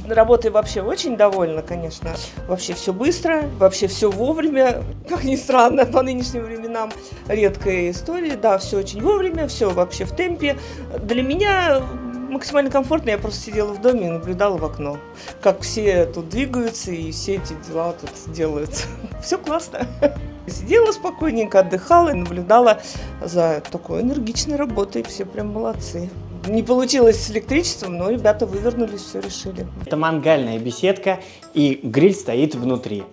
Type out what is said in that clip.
Работой вообще очень довольна, конечно. Вообще все быстро, вообще все вовремя. Как ни странно, по нынешним временам редкая история. Да, все очень вовремя, все вообще в темпе. Для меня максимально комфортно. Я просто сидела в доме и наблюдала в окно, как все тут двигаются и все эти дела тут делают. Все классно. Сидела спокойненько, отдыхала и наблюдала за такой энергичной работой. Все прям молодцы. Не получилось с электричеством, но ребята вывернулись, все решили. Это мангальная беседка, и гриль стоит внутри.